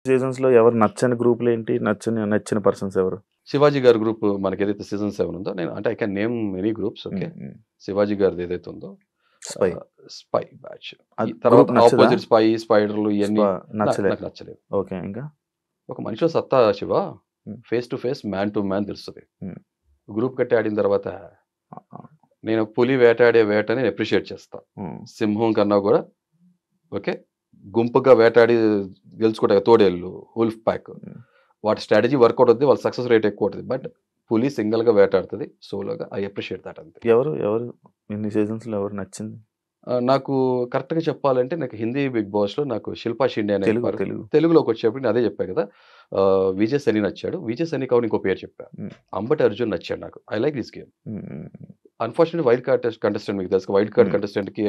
Seasons లో ఎవరు నచ్చని గ్రూపులు ఏంటి? నచ్చిన పర్సన్స్ ఎవరు? శివాజీ గారి గ్రూప్ మనకి ఏదైతే సీజన్ 7 ఉందో, నేను అంటే I can name many groups. Okay, Shivaji గారిది ఏదైతే ఉందో స్పై స్పై బ్యాచ్, అది తర్వాత group నచ్చదా? ఆపోజిట్ స్పై స్పైడర్లు ఇవన్నీ నచ్చలేదు. నాకు నచ్చలేదు. ఓకే, ఇంకా ఒక మనిషిలో సత్తా Shiva face to face man to man తెలుస్తుంది. గ్రూప్ కట్టి ఆడిన తర్వాత నేను పులి వేటాడే వేటని అప్రిషియేట్ చేస్తా. సింహం కన్నా కూడా ఓకే గుంపుగా వేటాడి గెలుచుకుంటా తోడేళ్ళు ఉల్ఫ్ ప్యాక్, వాటి స్ట్రాటజీ వర్కౌట్ అవుతుంది, వాళ్ళ సక్సెస్ రేట్ ఎక్కువ అవుతుంది. బట్ పులి సింగిల్ గా వేటాడుతుంది సోలోగా. I appreciate that. అంతే. ఎవరు ఇన్ని సీజన్స్ లో ఎవరు నచ్చింది? నాకు కరెక్ట్ గా చెప్పాలంటే నాకు హిందీ బిగ్ బాస్ లో నాకు శిల్పా షిండే అనే తెలుగు తెలుగులోకి వచ్చేప్పుడు నేను అదే చెప్పాను కదా. విజయ్ సని నచ్చాడు. విజయ్ సని కావాలి ఇంకో పేరు చెప్పా, అంబటి అర్జున్ నచ్చాడు నాకు. I like this game. Unfortunate wild card contestant, మీకు తెలుసు వైల్డ్ కార్డ్ కంటెస్టెంట్ కి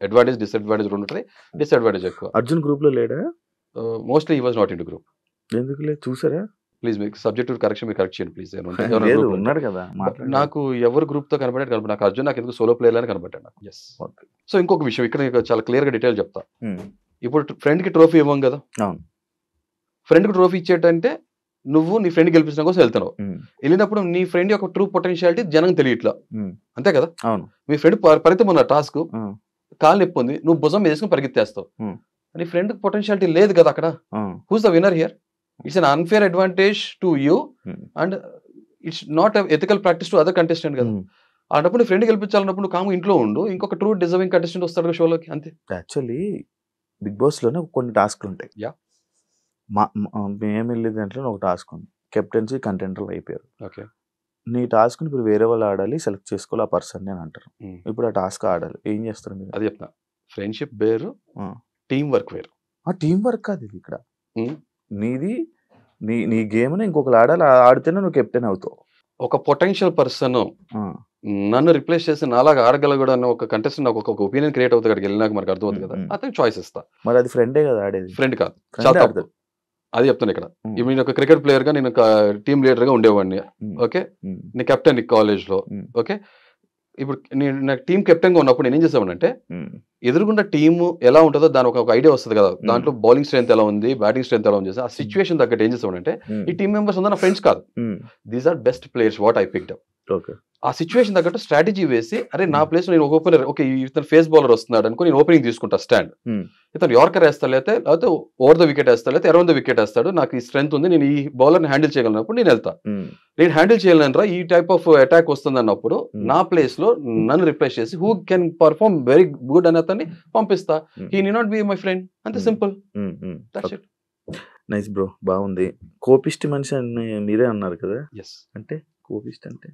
అడ్వాంటేజ్ డిసడ్వాంటేజ్ ఉంటుంది. డిసడ్వాంటేజ్ ఎక్కువ. అర్జున్ గ్రూప్ లో లేడా? Mostly he was not in to group. ఎందుకు లేదు చూసారా? ప్లీజ్ మీకు సబ్జెక్ట్ కరెక్షన్ మీరు కరెక్ట్ చేయండి ప్లీజ్. ఉన్నాడు కదా, నాకు ఎవరు గ్రూప్ తో కనబడ్డాడు నాకు అర్జున్, నాకు ఎందుకు సోలో ప్లేయర్ అని కనబడ్డాడు నాకు. ఎస్. సో ఇంకొక విషయం ఇక్కడ నీకు చాలా క్లియర్ గా డీటెయిల్ చెప్తా. ఇప్పుడు ఫ్రెండ్ కి ట్రోఫీ ఇవ్వం కదా. ఫ్రెండ్ కి ట్రోఫీ ఇచ్చేటంటే నువ్వు నీ ఫ్రెండ్ గెలిపించడం కోసం వెళ్తున్నావు. వెళ్ళినప్పుడు నీ ఫ్రెండ్ యొక్క ట్రూ పొటెన్షియాలిటీ జనం తెలియట్లా, అంతే కదా. మీ ఫ్రెండ్ పరితం ఉన్న టాస్క్ కాలు నొప్పి ఉంది, నువ్వు భుజం మీద వేసుకుని పరిగెత్తేస్తావు. నీ ఫ్రెండ్ పొటెన్షియాలిటీ లేదు కదా అక్కడ. Who's the winner here? It's an unfair advantage to you and it's not ethical practice to other contestant కదా. అన్నప్పుడు నీ ఫ్రెండ్ గెలిపించాలన్నప్పుడు నువ్వు కాము ఇంట్లో ఉండు, ఇంకొక ట్రూ డిజర్వింగ్ కంటెస్టెంట్ వస్తాడు షోలోకి, అంతే. యాక్చువల్లీ బిగ్ బాస్ లోనే కొన్ని టాస్క్లు ఉంటాయి. మేము వెళ్ళే దాంట్లో ఒక టాస్క్ ఉంది, కెప్టెన్సీ కంటెంటర్లు అయిపోయారు. ఓకే, నీ టాస్క్ ఇప్పుడు వేరే వాళ్ళు ఆడాలి, సెలెక్ట్ చేసుకోవాలి ఆ పర్సన్ అని అంటారు. ఇప్పుడు ఆ టాస్క్ ఆడాలి, ఏం చేస్తారు మీరు? అది చెప్తున్నా, ఫ్రెండ్షిప్ వేరు, టీమ్ వర్క్ వేరు. ఆ టీం వర్క్ కాదు ఇది. ఇక్కడ నీది నీ గేమ్ ఇంకొకరు ఆడాలి, ఆడితేనే నువ్వు కెప్టెన్ అవుతావు. ఒక పొటెన్షియల్ పర్సన్ నన్ను రిప్లేస్ చేసి నాలాగా ఆడగలగడు అన్న ఒక కంటెస్టెంట్ నాకు ఒక ఒపీనియన్ క్రియేట్ అవుతుంది. అక్కడికి వెళ్ళినాక మనకు అర్థమవుతుంది కదా, అతనికి చాయిస్ ఇస్తా. మరి అది ఫ్రెండే కదా ఆడేది? ఫ్రెండ్ కాదు, చాలా తప్పు. అది చెప్తాను ఇక్కడ. నేను ఒక క్రికెట్ ప్లేయర్ గా, నేను ఒక టీమ్ లీడర్ గా ఉండేవాడిని. ఓకే, నీ కెప్టెన్ కాలేజ్ లో. ఓకే, ఇప్పుడు నేను నాకు టీం కెప్టెన్ గా ఉన్నప్పుడు నేను ఏం చేసామంటే, ఎదురుగుండా టీమ్ ఎలా ఉంటుందో దాని ఒక ఐడియా వస్తుంది కదా. దాంట్లో బౌలింగ్ స్ట్రెంత్ ఎలా ఉంది, బ్యాటింగ్ స్ట్రెంత్ ఎలా ఉంది, ఆ సిచ్యువేషన్ తగ్గట్టు ఏం చేసామంటే, ఈ టీమ్ మెంబర్స్ ఉందా నా ఫ్రెండ్స్ కాదు, these are best players what I picked up. ఆ సిచ్యువేషన్ తగ్గట్టు స్ట్రాటజీ వేసి, అరే నా ప్లేస్ లో నేను ఒక ఓపెనర్, ఓకే ఇతను ఫేస్ బౌలర్ వస్తున్నాడు అనుకో, నేను ఓపెనింగ్ తీసుకుంటా స్టాండ్. ఇతను యార్కర్ వేస్తాడు, లేకపోతే ఓవర్ ద వికెట్ వేస్తాడు, లేకపోతే అరౌండ్ ద వికెట్ వేస్తాడు, నాకు ఈ స్ట్రెంత్ ఉంది, నేను ఈ బౌలర్ ని హ్యాండిల్ చేయగలిగినప్పుడు నేను వెళ్తా. నేను హ్యాండిల్ చేయలేనరా ఈ టైప్ ఆఫ్ అటాక్ వస్తుంది అన్నప్పుడు నా ప్లేస్ లో నన్ను రిప్లేస్ చేసి who can perform very good అని అతన్ని పంపిస్తా. He need not be my friend, అంతే సింపుల్. నైస్ బ్రో, బాగుంది. కోపిష్టి మనిషి అని మీరే అన్నారు కదా. ఎస్. అంటే కోపిష్టి అంటే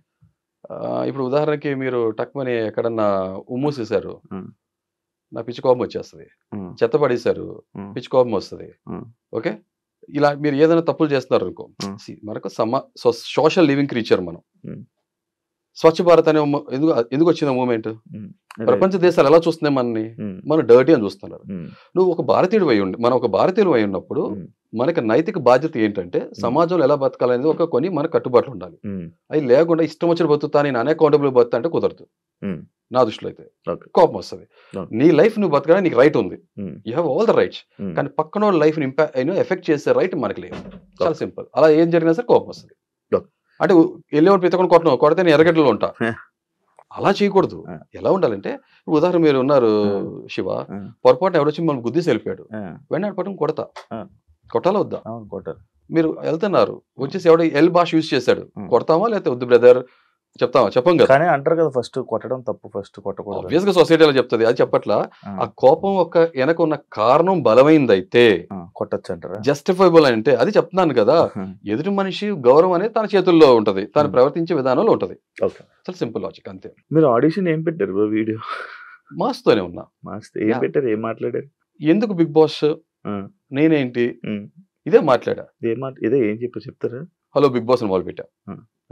ఇప్పుడు ఉదాహరణకి మీరు టక్మని ఎక్కడన్నా ఉమ్మూసేశారు, నా పిచ్చి కోపం వచ్చేస్తుంది. చెత్త పడేశారు, పిచ్చి కోపం వస్తుంది. ఓకే, ఇలా మీరు ఏదైనా తప్పులు చేస్తున్నారు అనుకో, మనకు సోషల్ లివింగ్ క్రీచర్ మనం. స్వచ్ఛ భారత్ అనే ఎందుకు వచ్చింది మూమెంట్? ప్రపంచ దేశాలు ఎలా చూస్తున్నాయి మనని? మనం డర్టీ అని చూస్తున్నారు. నువ్వు ఒక భారతీయుడు అయి ఉండి, మనం ఒక భారతీయులు అయి ఉన్నప్పుడు మనకి నైతిక బాధ్యత ఏంటంటే సమాజంలో ఎలా బతకాలనేది ఒక కొన్ని మన కట్టుబాట్లు ఉండాలి. అవి లేకుండా ఇష్టం వచ్చిన బతుకుతా, నేను అన్అకౌంటబుల్ బతుకుతా అంటే కుదరదు నా దృష్టిలో. అయితే కోపం వస్తుంది. నీ లైఫ్ నువ్వు బతకడానికి నీకు రైట్ ఉంది, you have all the rights. కానీ పక్కన లైఫ్ ని ఎఫెక్ట్ చేసే రైట్ మనకి లేదు. చాలా సింపుల్. అలా ఏం జరిగినా సరే కోపం వస్తుంది. అంటే వెళ్ళేవాడు ప్రతి ఒక్కరు కొట్టను, కొడితే నేను ఎర్రగడ్డలో ఉంటా. అలా చేయకూడదు. ఎలా ఉండాలంటే, ఉదాహరణ మీరు ఉన్నారు శివ, పొరపాటున ఎవరొచ్చి మనం గుద్దేసి వెళ్ళిపోయాడు, వెంటనే పట్టుకుని కొడతా. కొట్టాలా వద్దా? కొట్టాలి. మీరు వెళ్తున్నారు, వచ్చేసి ఎవడో ఎల్ భాష యూజ్ చేశాడు, కొడతామా లేకపోతే వద్దు బ్రదర్ చెప్తామా? చెప్పం కదా. కానీ అంటారు కదా, ఫస్ట్ కొట్టడం తప్పు, ఫస్ట్ కొట్టకూడదు. ఆబ్వియస్ గా సొసైటీ అలా చెప్తుంది, అది చెప్పట్లా. ఆ కోపం ఒక వెనక ఉన్న కారణం బలమైంది అయితే కొట్టచ్చు అంటారా? జస్టిఫైబుల్ అంటే అది చెప్తున్నాను కదా. ఎదుటి మనిషి గౌరవం అనేది తన చేతుల్లో ఉంటది, తను ప్రవర్తించే విధానంలో ఉంటది. చాలా సింపుల్ లాజిక్, అంతే. మీరు ఆడిషన్ ఏం పెట్టారు? వీడియో మాస్తోనే ఉన్నా. మాస్తో ఏం పెట్టారు? ఏం మాట్లాడారు? ఎందుకు బిగ్ బాస్, నేనేంటి, ఇదే మాట్లాడా. ఇదే ఏం చెప్తారా? హలో బిగ్ బాస్ అని మొదలు పెట్టా.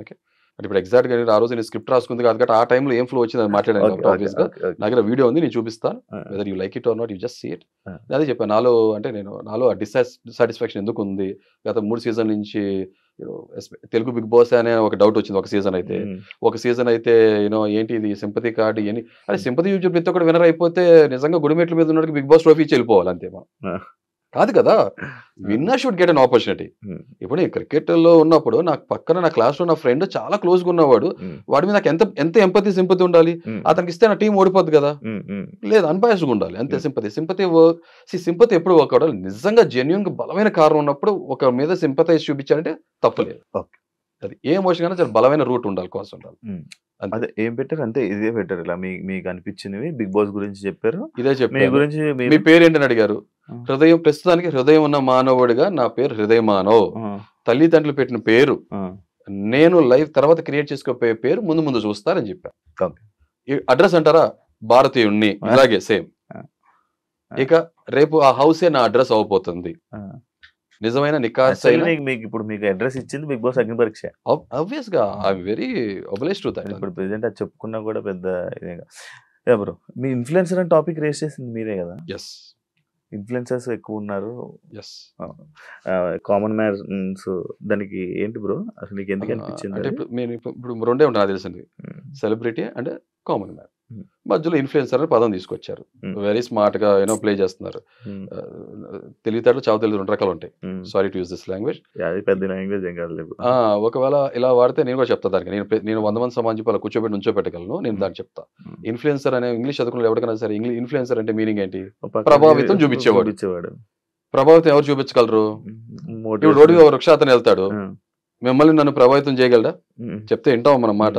ఓకే, అంటే ఇప్పుడు ఎగ్జాక్ట్ గా ఆ రోజు నేను స్క్రిప్ట్ రాసుకుంది కాదు కాబట్టి ఆ టైంలో ఏం ఫ్లో వచ్చింది అని మాట్లాడాను. ఆబ్వియస్ గా నా దగ్గర వీడియో ఉంది, నేను చూపిస్తాను. Whether you like it or not, you just see it. అదే చెప్పాను, నాలో డిస్సాటిస్ఫాక్షన్ ఎందుకు ఉంది. గత 3 సీజన్ నుంచి తెలుగు బిగ్ బాస్ అనే ఒక డౌట్ వచ్చింది. ఒక సీజన్ అయితే ఏంటి ఇది సింపతి కార్డ్ ఇవన్నీ. అదే సింపతి యూజ్ ప్రతి ఒక్కటి వినర్ అయిపోతే నిజంగా గుడిమెట్ల మీద ఉన్నట్టు బిగ్ బాస్ ట్రోఫీ ఇచ్చి వెళ్ళిపోవాలి, అంతే. మనం కాదు కదా, winner should get an opportunity. ఇప్పుడు నేను క్రికెట్లో ఉన్నప్పుడు నాకు పక్కన నా క్లాస్లో నా ఫ్రెండ్ చాలా క్లోజ్గా ఉన్నవాడు, వాడి మీద నాకు ఎంత ఎంపతి సింపతి ఉండాలి, అతనికి ఇస్తే నా టీం ఓడిపోద్ది కదా, లేదు అన్బయాస్డ్గా ఉండాలి అంతే. సింపతి ఎప్పుడు వర్క్ అవ్వాలి, నిజంగా జెన్యున్ గా బలమైన కారణం ఉన్నప్పుడు ఒక మీద సింపతైజ్ చూపించాలంటే తప్పలేదు. అది ఏ ఎమోషన్ అయినా చాలా బలమైన రూట్ ఉండాలి, కాస్ట్ ఉండాలి. అదే ఏం పెట్టారు అంతే, ఇదే పెట్టారు. ఇలా మీకు అనిపించినవి బిగ్ బాస్ గురించి చెప్పారు, ఇదే చెప్పారు. మీ గురించి మీ పేరు ఏంటని అడిగారు, హృదయం. ప్రస్తుతానికి హృదయం ఉన్న మానవుడిగా నా పేరు హృదయ మానవ్. తల్లిదండ్రులు పెట్టిన పేరు, నేను లైఫ్ తర్వాత క్రియేట్ చేసుకోపోయే పేరు ముందు ముందు చూస్తారని చెప్పాను. అడ్రస్ అంటారా, భారతీయుణ్ణి, ఇలాగే సేమ్. ఇక రేపు ఆ హౌసే నా అడ్రస్ అవబోతుంది. నిజమైన నికార్సైన మీకు ఇప్పుడు మీకు అడ్రస్ ఇచ్చింది బిగ్ బాస్ అగ్ని పరీక్ష. ఆబ్వియస్ గా ఐఎమ్ వెరీ ఒబలైజ్డ్ టు దట్. ఇప్పుడు ప్రెజెంట్ అది చెప్పుకున్నా కూడా పెద్ద ఇదేగా. బ్రో, మీ ఇన్ఫ్లుయెన్సర్ అని టాపిక్ రేస్ చేసింది మీరే కదా? ఎస్, ఇన్ఫ్లుయెన్సర్స్ ఎక్కువ ఉన్నారు. ఎస్, కామన్ మ్యాన్స్, దానికి ఏంటి బ్రో అసలు నీకు ఎందుకు అనిపించింది? అంటే ఇప్పుడు రెండే ఉంటాయి నాకు తెలిసింది, సెలబ్రిటీ అండ్ కామన్ మ్యాన్. మధ్యలో ఇన్ఫ్లుయెన్సర్ అనే పదం తీసుకొచ్చారు, వెరీ స్మార్ట్ గా ఏనో ప్లే చేస్తున్నారు. తెలివితేటలు చావు తెలివి 2 రకాలు ఉంటాయి. Sorry to use this language, పెద్ద లాంగ్వేజ్ ఏం కాదు. ఒకవేళ ఇలా వాడితే నేను కూడా చెప్తా దానికి. నేను 100 మంది సమాజం చెప్పి అలా కూర్చోబెట్టి నుంచోబెట్టగలను, నేను దానికి చెప్తా. ఇన్ఫ్లుయెన్సర్ అనే ఇంగ్లీష్ చదువుకున్న ఎవరికైనా సరే, ఇన్ఫ్లుయెన్సర్ అంటే మీనింగ్ ఏంటి? ప్రభావితం చూపించేవాడు. ప్రభావితం ఎవరు చూపించగలరు? ఇప్పుడు రోడ్డు వృక్షాతను వెళ్తాడు, మిమ్మల్ని నన్ను ప్రభావితం చేయగలడా? చెప్తే వింటాం మన మాట.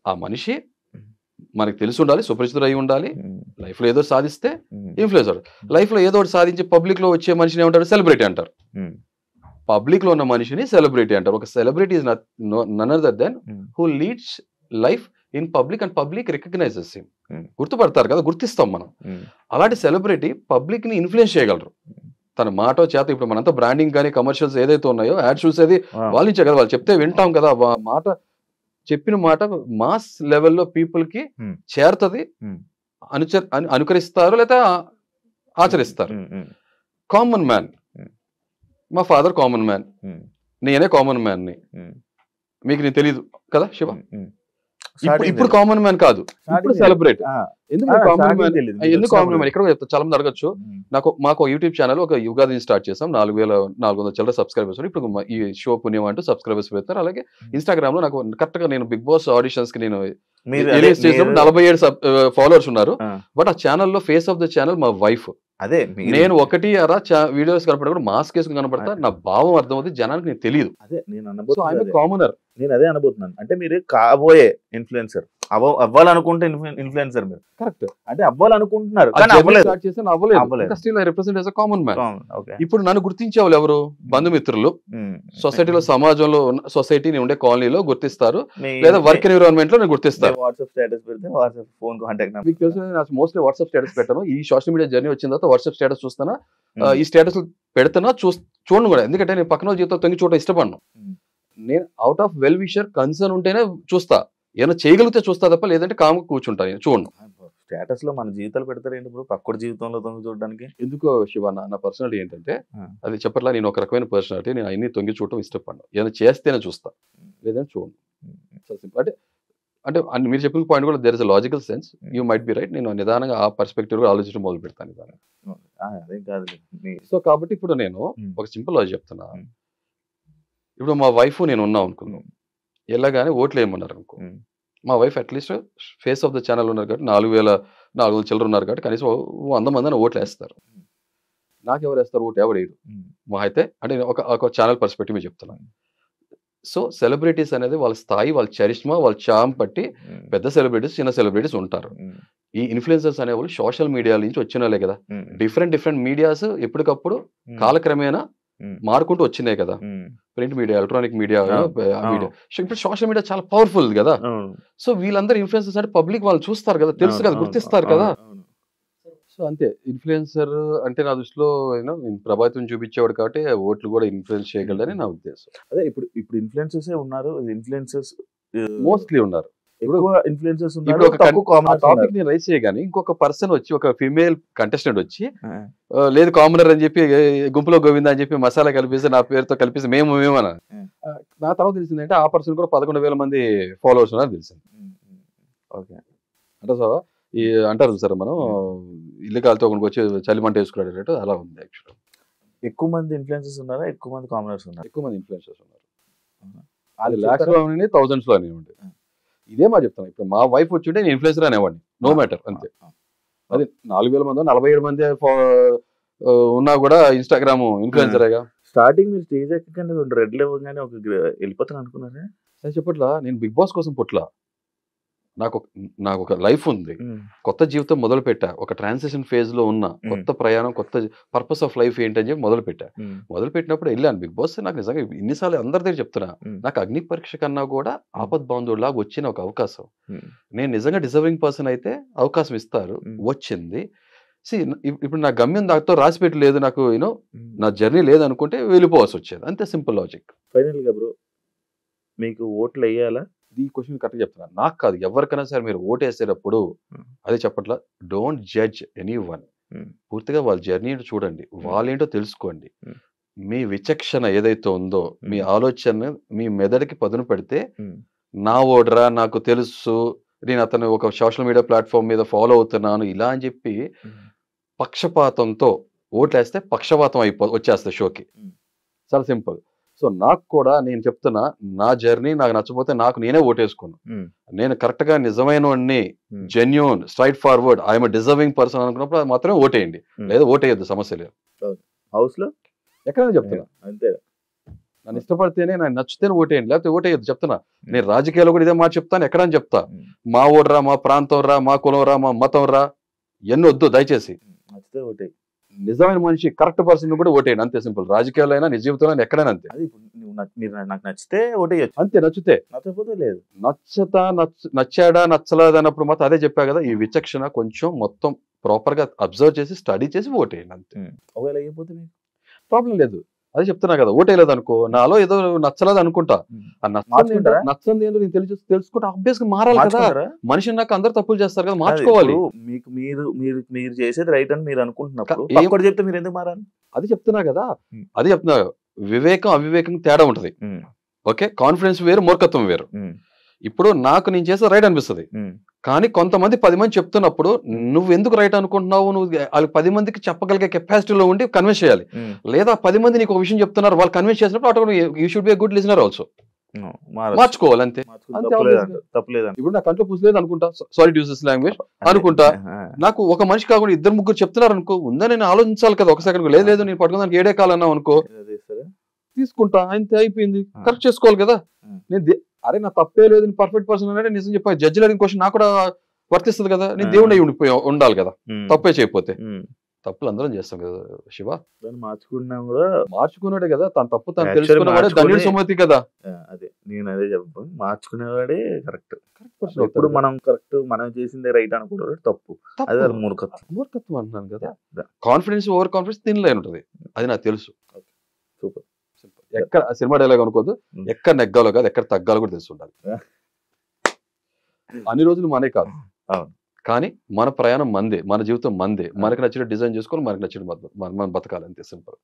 ఆ మనిషి మనకి తెలిసి ఉండాలి, సుపరిచితుడు అయి ఉండాలి, లైఫ్ లో ఏదో సాధిస్తే ఇన్ఫ్లుయెన్సర్. లైఫ్ లో ఏదో ఒకటి సాధించి పబ్లిక్ లో వచ్చే మనిషిని ఏమంటారు? సెలబ్రిటీ అంటారు. పబ్లిక్ లో ఉన్న మనిషిని సెలబ్రిటీ అంటారు. ఒక celebrity is none other than who leads life in public and public recognises him. గుర్తుపడతారు కదా, గుర్తిస్తాం మనం. అలాంటి సెలబ్రిటీ పబ్లిక్ ని ఇన్ఫ్లుయెన్స్ చేయగలరు తన మాటో చేత. ఇప్పుడు మనంతా బ్రాండింగ్ కానీ కమర్షియల్స్ ఏదైతే ఉన్నాయో, యాడ్ చూసేది వాళ్ళ నుంచే కదా, వాళ్ళు చెప్తే వింటాం కదా. మాట చెప్పిన మాట మాస్ లెవెల్లో పీపుల్ కి చేరుతుంది, అనుకరిస్తారు లేదా ఆచరిస్తారు. కామన్ మ్యాన్, మా ఫాదర్ కామన్ మ్యాన్, నేనే కామన్ మ్యాన్ ని. మీకు నేను తెలీదు కదా శివ? ఇప్పుడు కామన్ మ్యాన్ కాదు, ఇప్పుడు సెలబ్రేట్. ఎందుకు కామన్ మ్యాన్? ఇక్కడ చెప్తా, చాలా మంది అడగచ్చు. మాకు యూట్యూబ్ ఛానల్ ఒక యుగాది స్టార్ట్ చేసాం, 4400 చిల్లర సబ్స్క్రైబర్స్. ఇప్పుడు ఈ షో పుణ్యం అంటూ సబ్స్క్రైబర్స్ పెడతారు. అలాగే ఇన్స్టాగ్రామ్ లో నాకు కరెక్ట్ గా నేను బిగ్ బాస్ ఆడిషన్స్ కి నేను 47 ఫాలోవర్స్ ఉన్నారు. బట్ ఆ ఛానల్లో ఫేస్ ఆఫ్ ద ఛానల్ మా వైఫ్. అదే నేను ఒకటి అరా వీడియోస్ కనపడ కూడా మాస్క్ వేసుకుని కనపడతా, నా భావం అర్థమవుతుంది, జనానికి నేను తెలియదు. అదే నేను కామనర్, నేను అదే అనబోతున్నాను. అంటే మీరు కాబోయే ఇన్ఫ్లుయెన్సర్ అవ్వాలనుకుంటే ఇన్ఫ్లుయెన్సర్ మీరు కరెక్ట్ అంటే అవ్వాలనుకుంటున్నారు, ఇప్పుడు నన్ను గుర్తించే వాళ్ళు ఎవరు? బంధుమిత్రులు, సొసైటీలో, సమాజంలో, సొసైటీని ఉండే కాలనీలో గుర్తిస్తారు, లేదా వర్క్ ఎన్విరాన్మెంట్ లో నేను గుర్తిస్తారు. వాట్సాప్ స్టేటస్ పెడితే వాట్సాప్ ఫోన్ కాంటాక్ట్ నెంబర్. మీకు తెలుసు, నేను మోస్ట్లీ వాట్సాప్ స్టేటస్ పెట్టాను. ఈ సోషల్ మీడియా జర్నీ వచ్చిన తర్వాత వాట్సాప్ స్టేటస్ చూస్తానా, ఈ స్టేటస్ పెడతానా, చూడను కూడా. ఎందుకంటే నేను పక్కన జీవితం తొంగి చూడటం ఇష్టపడను. నేను out of well wisher concern ఉంటేనే చూస్తా, ఏమైనా చేయగలిగితే చూస్తా తప్ప లేదంటే కామ్గా కూర్చుంటాను, చూడను. స్టేటస్ లో మన జీవితాలు పెడతారు ఏంటి ఇప్పుడు పక్కడి జీవితంలో తొంగి చూడడానికి? ఎందుకో శివ, నా పర్సనాలిటీ ఏంటంటే అది చెప్పట్లా, నేను ఒక రకమైన పర్సనాలిటీ. నేను అన్ని తొంగి చూడటం ఇష్టపడను, ఏదైనా చేస్తేనే చూస్తా, లేదంటే చూడను. అంటే మీరు చెప్పిన పాయింట్ కూడా there is a logical sense, you might be right. నేను నిదానంగా ఆ పర్స్పెక్టివ్ ఆలోచించడం మొదలు పెడతాను నిదానంగా. సో కాబట్టి ఇప్పుడు నేను ఒక సింపుల్ లాజిక్ చెప్తున్నా. ఇప్పుడు మా వైఫ్ నేను ఉన్నాం అనుకున్నాం, ఎలాగానే ఓట్లు వేయమన్నారు అనుకో. మా wife at least face of the channel ఉన్నారు కాబట్టి 4400 చిల్లర ఉన్నారు కాబట్టి కనీసం 100 మంది ఓట్లు వేస్తారు. నాకు ఎవరు వేస్తారు? ఓటు ఎవరు వేయడు. మా అయితే అంటే ఒక ఛానల్ పర్స్పెక్టివ్ చెప్తున్నాను. సో సెలబ్రిటీస్ అనేది వాళ్ళ స్థాయి, వాళ్ళ చరిష్మా, వాళ్ళ చామ్ బట్టి పెద్ద సెలబ్రిటీస్, చిన్న సెలబ్రిటీస్ ఉంటారు. ఈ ఇన్ఫ్లుయెన్సర్స్ అనేవాళ్ళు సోషల్ మీడియా నుంచి వచ్చిన వాళ్ళే కదా. డిఫరెంట్ మీడియాస్ ఎప్పటికప్పుడు కాలక్రమేణా మారుకుంటూ వచ్చినాయి కదా. ప్రింట్ మీడియా, ఎలక్ట్రానిక్ మీడియా, ఇప్పుడు సోషల్ మీడియా చాలా పవర్ఫుల్ కదా. సో వీళ్ళందరూ ఇన్ఫ్లుయెన్సర్స్ అంటే పబ్లిక్ వాళ్ళు చూస్తారు కదా, తెలుసు కదా, గుర్తిస్తారు కదా. సో అంతే, ఇన్ఫ్లుయెన్సర్ అంటే నా దృష్టిలో ప్రభావితం చూపించేవాడు కాబట్టి ఓట్లు కూడా ఇన్ఫ్లుయెన్స్ చేయగలరని నా ఉద్దేశం. అదే ఇప్పుడు ఇన్ఫ్లుయెన్సర్స్ ఉన్నారు, ఇన్ఫ్లుయెన్సర్స్ మోస్ట్లీ ఉన్నారు. ఇప్పుడు ఇన్ఫ్లుయెన్సర్స్ ఇప్పుడు ఒక టాపిక్ నేను రైస్ చేయగానే ఇంకొక పర్సన్ వచ్చి, ఒక ఫిమేల్ కంటెస్టెంట్ వచ్చి, లేదు కామనర్ అని చెప్పి గుంపులో గోవిందా అని చెప్పి మసాలా కలిపేసి నా పేరుతో కలిపేసి మేమన్నా, నా తర్వాత తెలిసిందంటే ఆ పర్సన్ కూడా 11,000 మంది ఫాలోవర్స్ ఉన్నారు తెలిసింది. ఓకే, అంటే ఈ అంటారు సార్ మనం ఇల్లు కాలితో ఒకరికి వచ్చి చలిమంట వేసుకున్నాడు అలా ఉంది యాక్చువల్గా. ఎక్కువ మంది ఇన్ఫ్లుయెన్సర్స్ ఉన్నారా, ఎక్కువ మంది కామనర్స్ ఉన్నారు? ఎక్కువ మంది ఇన్ఫ్లుయెన్సర్స్ ఉన్నారు. అది లాక్స్ లో అవన్నీ థౌసండ్స్ లో అనేవాడి. ఇదే మా చెప్తాను, ఇప్పుడు మా వైఫ్ వచ్చి నేను ఇన్ఫ్లుయెన్సర్ అనేవాడిని, నో మ్యాటర్ అంతే. అది 4000 మంది 47 మంది ఉన్నా కూడా ఇన్స్టాగ్రామ్ ఇన్ఫ్లుయెన్సరేగా. స్టార్టింగ్ మీరు స్టేజ్ ఎక్కగానే 2 రెడ్లు ఇవ్వగానే ఒక వెళ్ళిపోతాను అనుకున్నారా? నేను చెప్పట్లా, నేను బిగ్ బాస్ కోసం పుట్ల, నాకు ఒక లైఫ్ ఉంది, కొత్త జీవితం మొదలు పెట్టా, ఒక ట్రాన్సిషన్ ఫేజ్ లో ఉన్న, కొత్త ప్రయాణం, కొత్త పర్పస్ ఆఫ్ లైఫ్ ఏంటని చెప్పి మొదలు పెట్టా. మొదలు పెట్టినప్పుడు వెళ్ళాను బిగ్ బాస్. నాకు నిజంగా ఇన్నిసార్లు అందరి దగ్గర చెప్తున్నా, నాకు అగ్ని పరీక్ష కన్నా కూడా ఆపద్ బాంధవుడిలాగా వచ్చిన ఒక అవకాశం. నేను నిజంగా డిజర్వింగ్ పర్సన్ అయితే అవకాశం ఇస్తారు, వచ్చింది. ఇప్పుడు నా గమ్యం దాంతో రాసి పెట్టలేదు, నాకు యూనో నా జర్నీ లేదనుకుంటే వెళ్ళిపోవాల్సి వచ్చేది, అంతే సింపుల్ లాజిక్. ఫైనల్ గా బ్రో, మీకు ఓట్లు వేయాలా? ఈ క్వశ్చన్ కరెక్ట్ చెప్తున్నాను, నాకు కాదు ఎవరికైనా సరే మీరు ఓటు వేసేటప్పుడు అదే చెప్పట్లా, డోంట్ జడ్జ్ ఎనీ వన్. పూర్తిగా వాళ్ళ జర్నీ చూడండి, వాళ్ళేంటో తెలుసుకోండి. మీ విచక్షణ ఏదైతే ఉందో, మీ ఆలోచన మీ మెదడుకి పదును పెడితే, నా ఓడరా నాకు తెలుసు, నేను అతను ఒక సోషల్ మీడియా ప్లాట్ఫామ్ మీద ఫాలో అవుతున్నాను ఇలా అని చెప్పి పక్షపాతంతో ఓట్లేస్తే పక్షపాతం వచ్చేస్తుంది షోకి. చాలా సింపుల్. సో నాకు కూడా నేను చెప్తున్నా, నా జర్నీ నాకు నచ్చపోతే నాకు నేనే ఓటేసుకున్నాను. నేను కరెక్ట్ గా నిజమైన వాడిని, genuine, straight forward, I'm deserving person అనుకున్నప్పుడు అది మాత్రమే ఓటేయండి, లేదా ఓటేయద్దు, సమస్య లేదు. హౌస్ లో ఎక్కడైనా చెప్తున్నా, అంతే. నన్ను ఇష్టపడితేనే, నాకు నచ్చితేనే ఓటేయండి, లేకపోతే ఓటేయద్దు చెప్తున్నా. నేను రాజకీయాల్లో కూడా ఇదే మాట చెప్తాను, ఎక్కడని చెప్తా, మా ఓడరా, మా ప్రాంతం రా, మా కులం రా, మా మతం రా, ఎన్ని వద్దు దయచేసి. నచ్చితే ఓటే. నిజమైన మనిషి, కరెక్ట్ పర్సన్ కూడా ఓటేయండి, అంతే సింపుల్. రాజకీయాల్లో అయినా, నిజ జీవితంలో ఎక్కడైనా అంతే. అది మీరు నాకు నచ్చితే ఓటేయచ్చు, అంతే. నచ్చితే, నచ్చకపోతే లేదు. నచ్చాడా నచ్చలేదు అన్నప్పుడు మాత్రం అదే చెప్పా కదా, ఈ విచక్షణ కొంచెం మొత్తం ప్రాపర్ గా అబ్జర్వ్ చేసి స్టడీ చేసి ఓటేయండి అంతే. ఒకవేళ అయిపోతే మీకు ప్రాబ్లం లేదు, అదే చెప్తున్నా కదా. ఓటేయలేదు అనుకో, నాలో ఏదో నచ్చలేదు అనుకుంటా, నచ్చంది ఏంటో నేను తెలుసుకుంటే ఆబ్వియస్ గా మారాలి కదా. మనిషి నాకు అందరు తప్పులు చేస్తారు కదా, మార్చుకోవాలి. మీకు మీరు చేసేది రైట్ అని మీరు అనుకుంటున్నప్పుడు చెప్తే మీరు ఎందుకు మారాలి? అది చెప్తున్నా కదా, అది చెప్తున్నా. వివేకం అవివేకం తేడా ఉంటది. ఓకే, కాన్ఫిడెన్స్ వేరు, మూర్ఖత్వం వేరు. ఇప్పుడు నాకు నేను చేసే రైట్ అనిపిస్తుంది, కానీ కొంతమంది 10 మంది చెప్తున్నప్పుడు నువ్వు ఎందుకు రైట్ అనుకుంటున్నావు, నువ్వు వాళ్ళు 10 మందికి చెప్పగలిగే కెపాసిటీలో ఉండి కన్విన్స్ చేయాలి. లేదా 10 మంది నీకు ఒక విషయం చెప్తున్నారు, వాళ్ళు కన్విన్స్ చేసినప్పుడు automatic you should be a good listener also. మార్చుకోవాలి అంతే. ఇప్పుడు నా కంట్లో పూసలేదు అనుకుంటా, sorry to use this language అనుకుంటా, నాకు ఒక మనిషి కాకుండా 2-3 చెప్తున్నారు అనుకో, ఉందా నేను ఆలోచించాలి కదా ఒక సెకండ్. లేదు నేను పట్టుకున్నాను 7 కాలన్నావు అనుకో, తీసుకుంటా అంతే, అయిపోయింది. కరెక్ట్ చేసుకోవాలి కదా. నేను అరే నా తప్పే లేదు, పర్ఫెక్ట్ పర్సన్ అంటే నిజం చెప్పా, జడ్జి లేని క్వశ్చన్ నాకు కూడా వర్తిస్తుంది కదా. నేను దేవుడు అయి ఉండాలి కదా, తప్పే చేయకపోతే. తప్పులు అందరం చేస్తాం కదా శివ, మార్చుకున్నాడే కదా, తన తప్పు తను తెలుసుకున్నవాడే ధన్యుడు సుమతి కదా. అదే నేను అదే చెప్పాను, మార్చుకునేవాడే కరెక్ట్. ఇప్పుడు మనం కరెక్ట్, మనం చేసిందే రైట్ అనుకుంటారు, తప్పు. అదే మూర్ఖత్వం అంటున్నాను కదా. కాన్ఫిడెన్స్ ఓవర్ కాన్ఫిడెన్స్ తినలే ఉంటుంది, అది నాకు తెలుసు. సూపర్. ఎక్కడ సినిమా డైలాగ్ అనుకోదు, ఎక్కడ నెగ్గాలో కాదు, ఎక్కడ తగ్గాలో కూడా తెలిసి ఉండాలి. అన్ని రోజులు మనే కాదు, కానీ మన ప్రయాణం మందే, మన జీవితం మందే. మనకి నచ్చిన డిజైన్ చేసుకొని మనకి నచ్చిన మనం బతకాలి, అంతే సింపుల్.